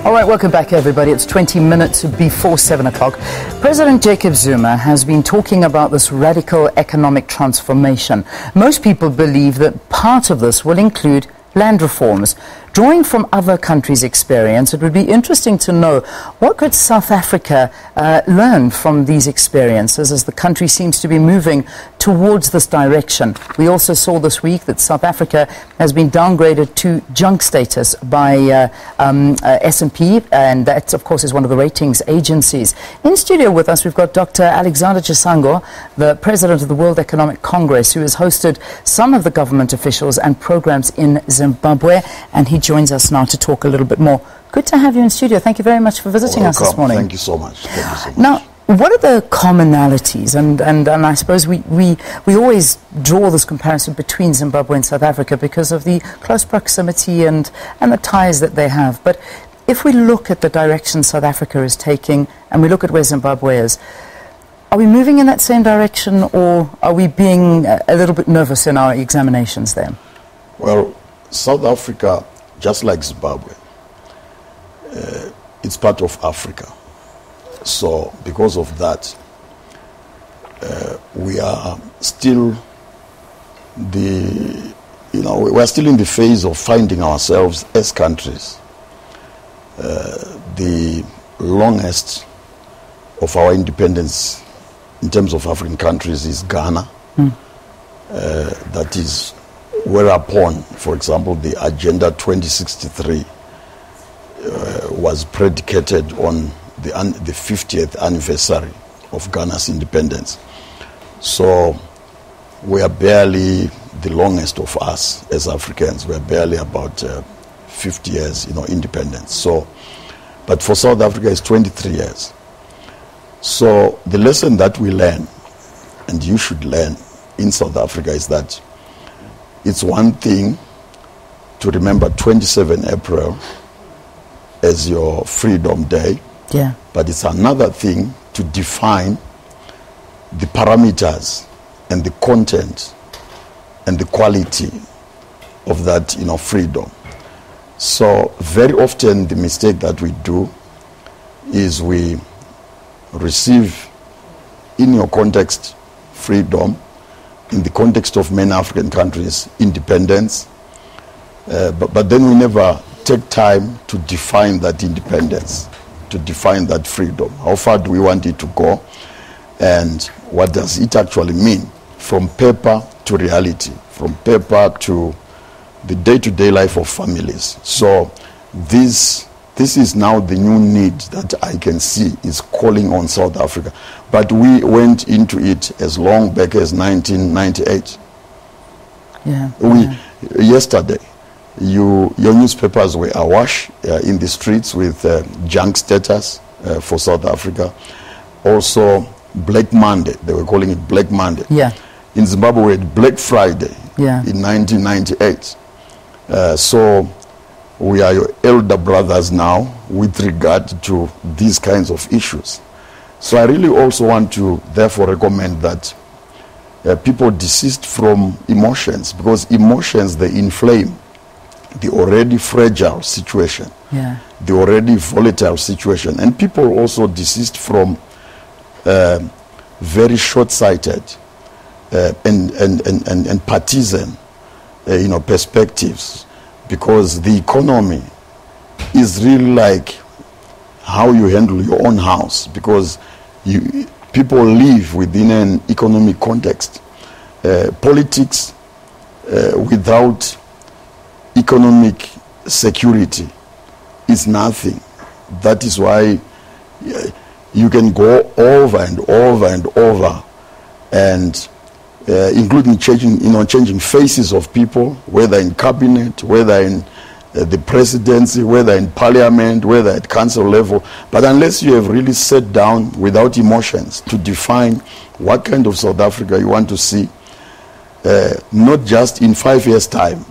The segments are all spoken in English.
All right, welcome back, everybody. It's 20 minutes before 7 o'clock. President Jacob Zuma has been talking about this radical economic transformation. Most people believe that part of this will include land reforms. Drawing from other countries' experience, it would be interesting to know what could South Africa learn from these experiences as the country seems to be moving towards this direction. We also saw this week that South Africa has been downgraded to junk status by S&P, and that, of course, is one of the ratings agencies. In studio with us, we've got Dr. Alexander Chisango, the president of the World Economic Congress, who has hosted some of the government officials and programs in Zimbabwe, and he joins us now to talk a little bit more. Good to have you in studio. Thank you very much for visiting us this morning. Thank you so much. Thank you so much. Now, what are the commonalities? And I suppose we always draw this comparison between Zimbabwe and South Africa because of the close proximity and the ties that they have. But if we look at the direction South Africa is taking and we look at where Zimbabwe is, are we moving in that same direction, or are we being a little bit nervous in our examinations there? Well, South Africa, just like Zimbabwe, it's part of Africa. So because of that, we are still we're still in the phase of finding ourselves as countries. The longest of our independence in terms of African countries is Ghana. That is whereupon, for example, the Agenda 2063 was predicated on the 50th anniversary of Ghana's independence. So we are barely the longest of us as Africans. We are barely about 50 years, independence. So, but for South Africa, it's 23 years. So the lesson that we learn, and you should learn in South Africa, is that it's one thing to remember 27 April as your Freedom Day, but it's another thing to define the parameters and the content and the quality of that, freedom. So very often the mistake that we do is we receive, in your context, freedom, in the context of many African countries, independence, but then we never take time to define that independence, to define that freedom. How far do we want it to go, and what does it actually mean from paper to reality, from paper to the day-to-day life of families. So this is now the new need that I can see is calling on South Africa. But we went into it as long back as 1998. Yesterday, your newspapers were awash in the streets with junk status for South Africa. Also, Black Monday, they were calling it Black Monday. In Zimbabwe, we had Black Friday in 1998. So we are your elder brothers now with regard to these kinds of issues. So I really also want to therefore recommend that people desist from emotions, because emotions, they inflame the already fragile situation, the already volatile situation. And people also desist from very short-sighted and partisan perspectives, because the economy is really like how you handle your own house, because people live within an economic context. Politics without economic security is nothing. That is why you can go over and over and over, and including changing faces of people, whether in cabinet, whether in the presidency, whether in parliament, whether at council level. But unless you have really sat down without emotions to define what kind of South Africa you want to see, not just in 5 years' time,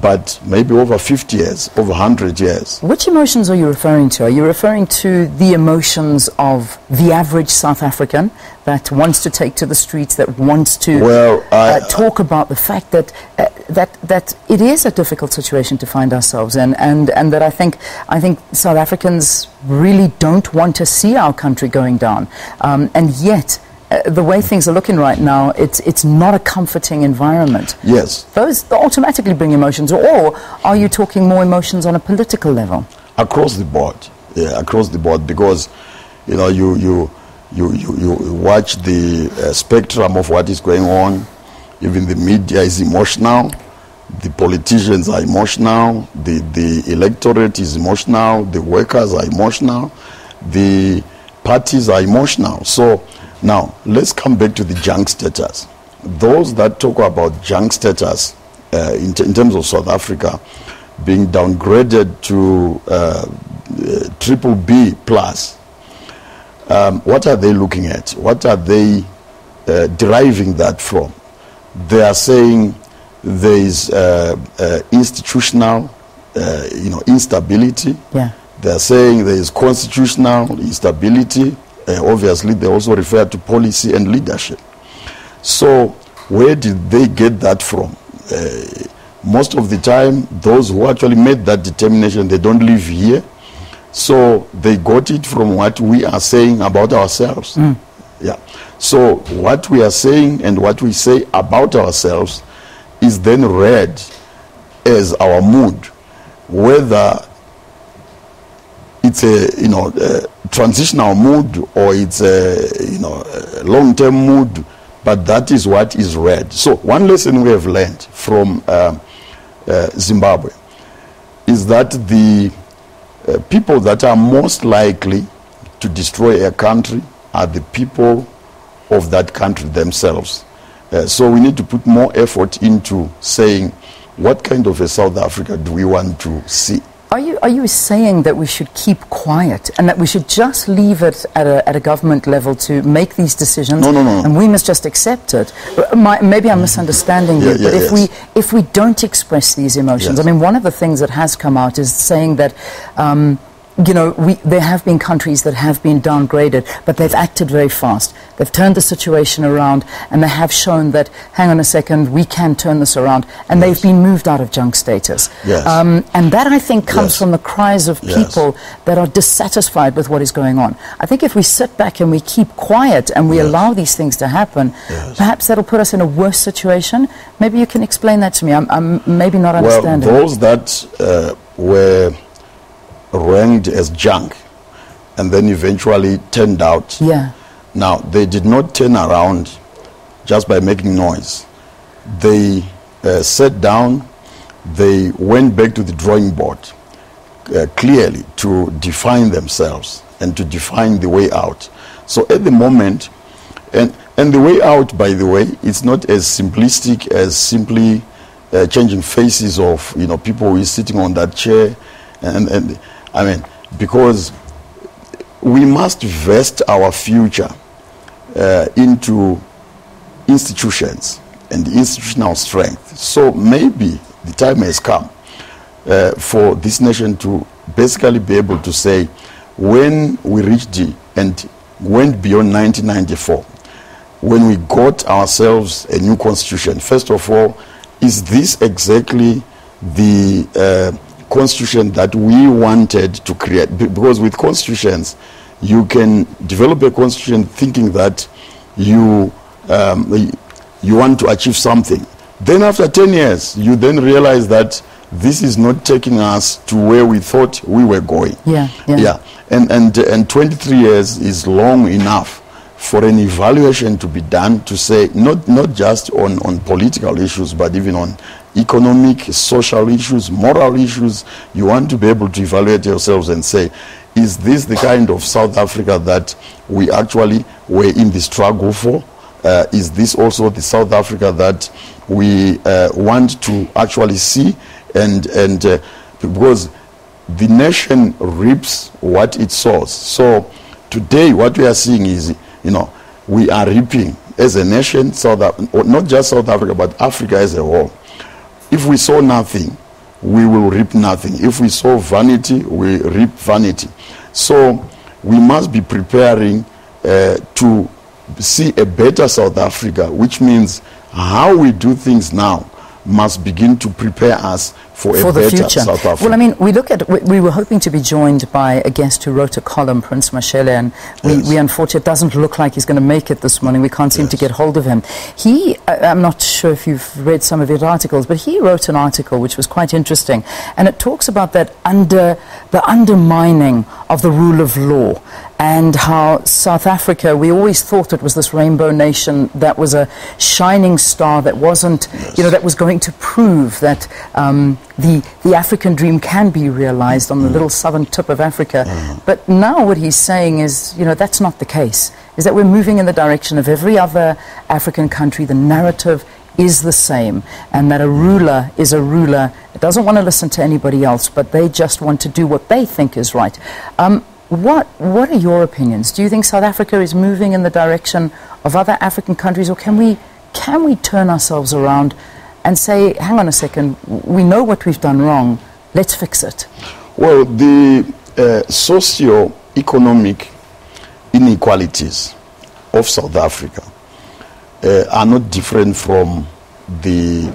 but maybe over 50 years, over 100 years. Which emotions are you referring to? Are you referring to the emotions of the average South African that wants to take to the streets, that wants to talk about the fact that that it is a difficult situation to find ourselves in, and that I think South Africans really don't want to see our country going down, and yet the way things are looking right now, it's not a comforting environment. Yes. Those automatically bring emotions, or are you talking more emotions on a political level? Across the board, yeah, across the board, because you know you watch the spectrum of what is going on. Even the media is emotional, the politicians are emotional, the electorate is emotional, the workers are emotional, the parties are emotional. So now, let's come back to the junk status. Those that talk about junk status in terms of South Africa being downgraded to BBB plus, what are they looking at? What are they deriving that from? They are saying there is institutional instability. Yeah. They are saying there is constitutional instability. Obviously, they also refer to policy and leadership. So, where did they get that from? Most of the time, those who actually made that determination, they don't live here. So, they got it from what we are saying about ourselves. Yeah. So, what we are saying and what we say about ourselves is then read as our mood, whether it's a transitional mood or it's a long-term mood, but that is what is read. So one lesson we have learned from Zimbabwe is that the people that are most likely to destroy a country are the people of that country themselves. So we need to put more effort into saying what kind of a South Africa do we want to see. Are you saying that we should keep quiet and that we should just leave it at a government level to make these decisions? No. And we must just accept it. Maybe I'm misunderstanding you, but if we don't express these emotions, I mean, one of the things that has come out is saying that there have been countries that have been downgraded, but they've acted very fast. They've turned the situation around, and they have shown that, hang on a second, we can turn this around, and they've been moved out of junk status. Yes. And that, I think, comes from the cries of people that are dissatisfied with what is going on. I think if we sit back and we keep quiet and we allow these things to happen, perhaps that'll put us in a worse situation. Maybe you can explain that to me. I'm maybe not understanding. Well, those that were ranked as junk and then eventually turned out. Yeah. Now, they did not turn around just by making noise. They sat down, they went back to the drawing board clearly to define themselves and to define the way out. So at the moment, and the way out, by the way, it's not as simplistic as simply changing faces of people who is sitting on that chair and I mean, because we must vest our future into institutions and institutional strength. So maybe the time has come for this nation to basically be able to say, when we reached and went beyond 1994, when we got ourselves a new constitution, first of all, is this exactly the constitution that we wanted to create? Because with constitutions, you can develop a constitution thinking that you want to achieve something. Then after 10 years, you then realize that this is not taking us to where we thought we were going. Yeah. And 23 years is long enough for an evaluation to be done to say, not just on political issues, but even on economic, social issues, moral issues. You want to be able to evaluate yourselves and say, is this the kind of South Africa that we actually were in the struggle for? Is this also the South Africa that we want to actually see? And because the nation reaps what it sows. So today what we are seeing is, we are reaping as a nation, not just South Africa, but Africa as a whole. if we sow nothing, we will reap nothing. If we sow vanity, we reap vanity. So we must be preparing to see a better South Africa, which means how we do things now must begin to prepare us for a better future. South Africa. Well, I mean, we were hoping to be joined by a guest who wrote a column, Prince Mashele, and we unfortunately, it doesn't look like he's going to make it this morning. We can't seem to get hold of him. I'm not sure if you've read some of his articles, but he wrote an article which was quite interesting, and it talks about the undermining of the rule of law, and how South Africa, we always thought it was this rainbow nation that was a shining star that wasn't, that was going to prove that the African dream can be realized on the little southern tip of Africa. But now what he's saying is, that's not the case, is that we're moving in the direction of every other African country. The narrative is the same, and that a ruler is a ruler. It doesn't want to listen to anybody else, but they just want to do what they think is right. What are your opinions? Do you think South Africa is moving in the direction of other African countries, or can we turn ourselves around and say, hang on a second, we know what we've done wrong, let's fix it? Well, the socio-economic inequalities of South Africa are not different from the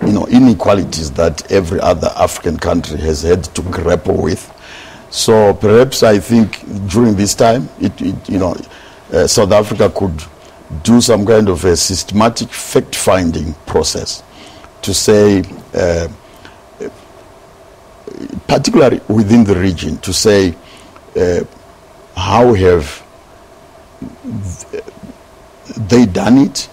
inequalities that every other African country has had to grapple with. So perhaps I think during this time, South Africa could do some kind of a systematic fact-finding process to say, particularly within the region, to say how have they done it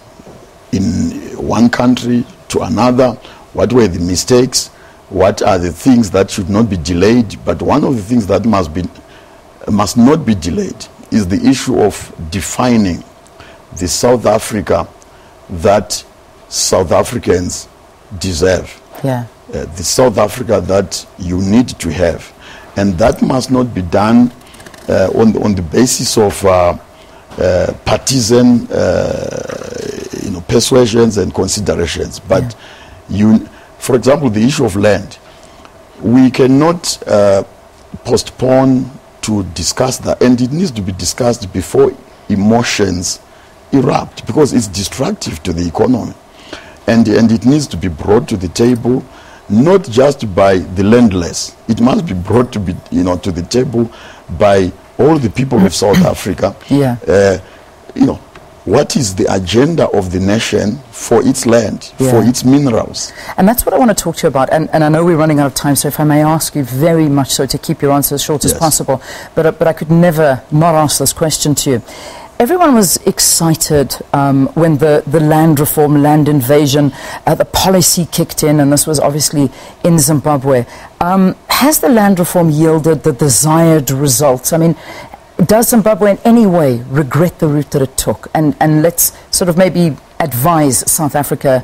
in one country to another, what were the mistakes, what are the things that should not be delayed. But one of the things that must not be delayed is the issue of defining the South Africa that South Africans deserve. The South Africa that you need to have. And that must not be done on the basis of partisan persuasions and considerations. But for example, the issue of land, we cannot postpone to discuss that, and it needs to be discussed before emotions erupt, because it's destructive to the economy, and it needs to be brought to the table, not just by the landless. It must be brought to the table by all the people of South Africa. What is the agenda of the nation for its land, for its minerals? And that's what I want to talk to you about. And I know we're running out of time, so if I may ask you very much so to keep your answer as short as possible. But I could never not ask this question to you. Everyone was excited when the land reform, land invasion, the policy kicked in, and this was obviously in Zimbabwe. Has the land reform yielded the desired results? I mean, does Zimbabwe in any way regret the route that it took? And let's sort of maybe advise South Africa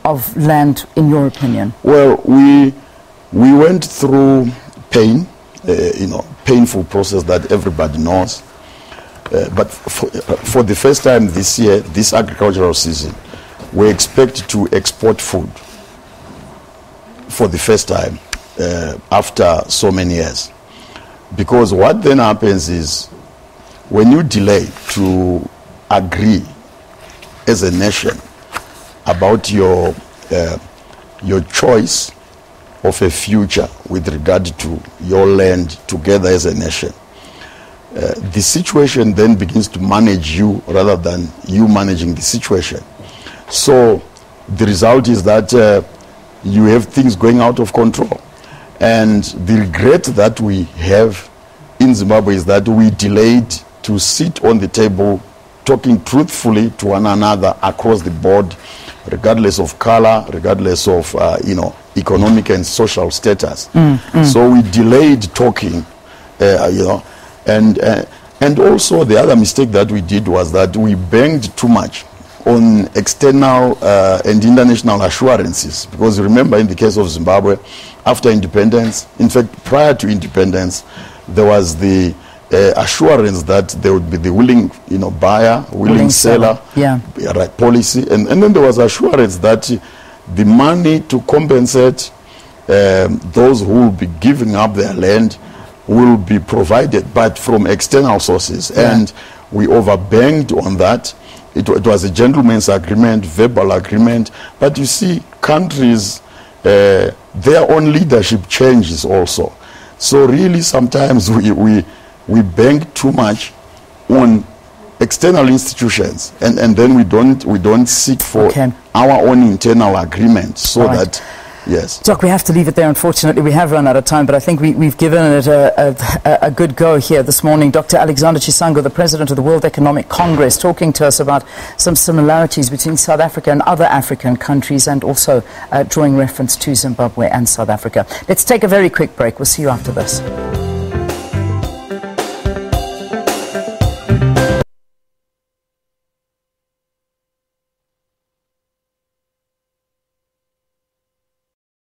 of land, in your opinion. Well, we went through pain, painful process that everybody knows. But for the first time this year, this agricultural season, we expect to export food for the first time after so many years. Because what then happens is, when you delay to agree as a nation about your choice of a future with regard to your land together as a nation, the situation then begins to manage you rather than you managing the situation. So the result is that you have things going out of control. And the regret that we have in Zimbabwe is that we delayed to sit on the table talking truthfully to one another across the board, regardless of color, regardless of economic and social status. So we delayed talking, and also the other mistake that we did was that we banged too much on external and international assurances. Because remember, in the case of Zimbabwe, after independence, in fact prior to independence, there was the assurance that there would be the willing buyer, willing seller, right, policy, and then there was assurance that the money to compensate those who will be giving up their land will be provided, but from external sources. Yeah. And we overbanked on that. It was a gentleman's agreement, verbal agreement. But you see, countries, their own leadership changes also. So really, sometimes we bank too much on external institutions, and then we don't seek for our own internal agreement, so that. Yes. Doc, we have to leave it there. Unfortunately, we have run out of time, but I think we've given it a good go here this morning. Dr. Alexander Chisango, the President of the World Economic Congress, talking to us about some similarities between South Africa and other African countries, and also drawing reference to Zimbabwe and South Africa. Let's take a very quick break. We'll see you after this.